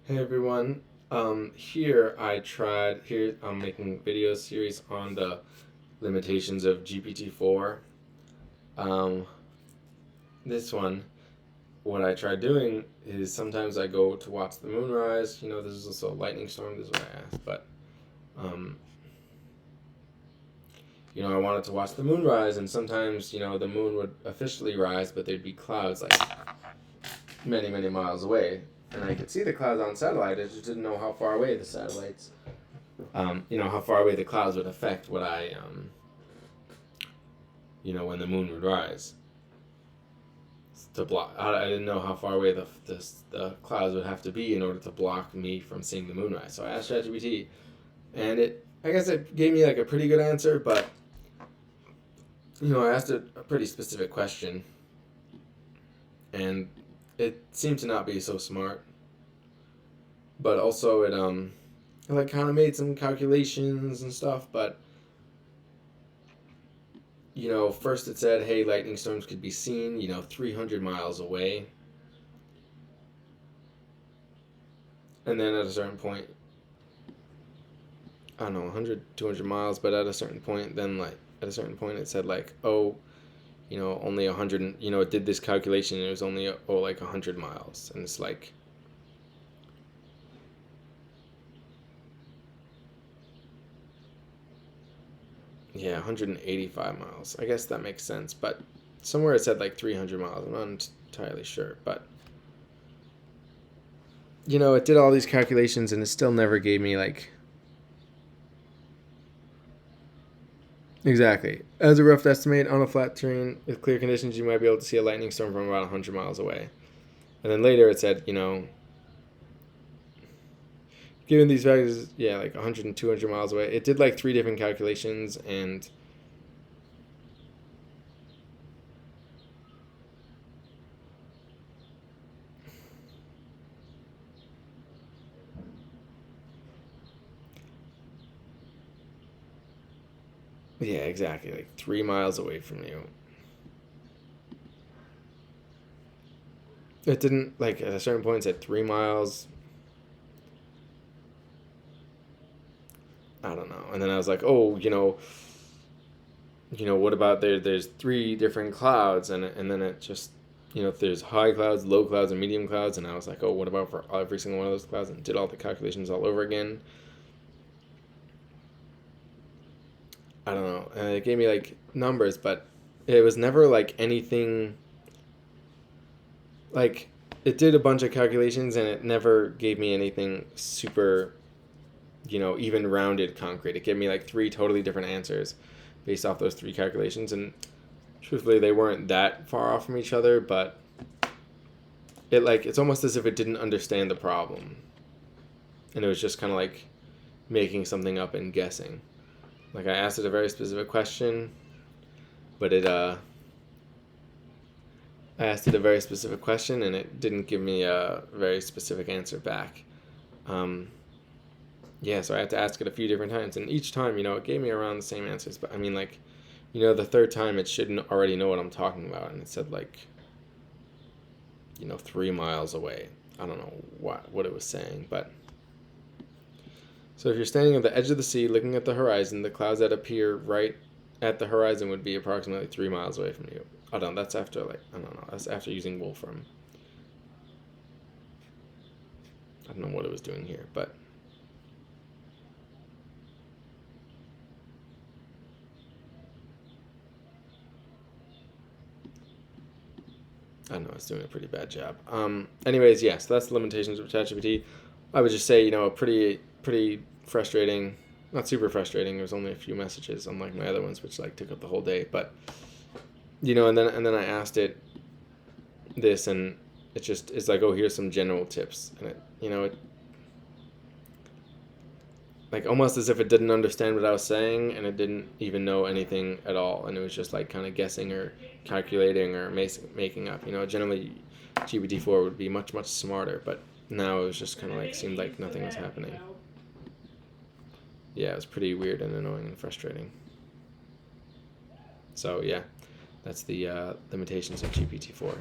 Hey everyone. Here I'm making a video series on the limitations of GPT-4. Um, this one, what I try doing is sometimes I go to watch the moon rise. This is also a lightning storm. This is what I asked, but um, I wanted to watch the moon rise, and sometimes the moon would officially rise, but there'd be clouds like many many miles away, and I could see the clouds on satellite. I just didn't know how far away the satellites how far away the clouds would affect when the moon would rise. To block, I didn't know how far away the clouds would have to be in order to block me from seeing the moon rise. So I asked ChatGPT, and I guess it gave me like a pretty good answer, but I asked it a pretty specific question, and it seemed to not be so smart. But also it like kind of made some calculations and stuff, but first it said, hey, lightning storms could be seen, 300 miles away. And then at a certain point, I don't know, 100, 200 miles, but at a certain point, it said, like, oh, only 100, it did this calculation, and it was only, like 100 miles. And it's like, yeah, 185 miles. I guess that makes sense, but somewhere it said like 300 miles. I'm not entirely sure, but it did all these calculations and it still never gave me like exactly. As a rough estimate, on a flat terrain with clear conditions, you might be able to see a lightning storm from about 100 miles away. And then later it said, given these values, yeah, like 100 and 200 miles away. It did like three different calculations, and yeah, exactly, like 3 miles away from you. It didn't, like, at a certain point, it said 3 miles. I don't know. And then I was like, oh, what about there's three different clouds, and then it just, if there's high clouds, low clouds, and medium clouds, and I was like, oh, what about for every single one of those clouds, and did all the calculations all over again. I don't know. And it gave me like numbers, but it was never like anything like it did a bunch of calculations and it never gave me anything super, even rounded concrete. It gave me like three totally different answers based off those three calculations, and truthfully they weren't that far off from each other, but it's almost as if it didn't understand the problem. And it was just kind of like making something up and guessing. Like I asked it a very specific question, but I asked it a very specific question and it didn't give me a very specific answer back. Yeah, so I had to ask it a few different times, and each time, it gave me around the same answers. But I mean, like, the third time it shouldn't already know what I'm talking about, and it said like, 3 miles away. I don't know what it was saying, but so if you're standing at the edge of the sea looking at the horizon, the clouds that appear right at the horizon would be approximately 3 miles away from you. Oh no, that's after I don't know. That's after using Wolfram. I don't know what it was doing here, but I don't know. It's doing a pretty bad job. Anyways, yes, that's the limitations of ChatGPT. I would just say, pretty frustrating. Not super frustrating. There was only a few messages, unlike my other ones, which like took up the whole day. But and then I asked it this, and it's like, oh, here's some general tips, and it like almost as if it didn't understand what I was saying, and it didn't even know anything at all, and it was just like kind of guessing or calculating or making up. Generally GPT-4 would be much much smarter, but now it was just kind of like seemed like nothing was happening. Yeah, it was pretty weird and annoying and frustrating. So yeah, that's the limitations of GPT-4.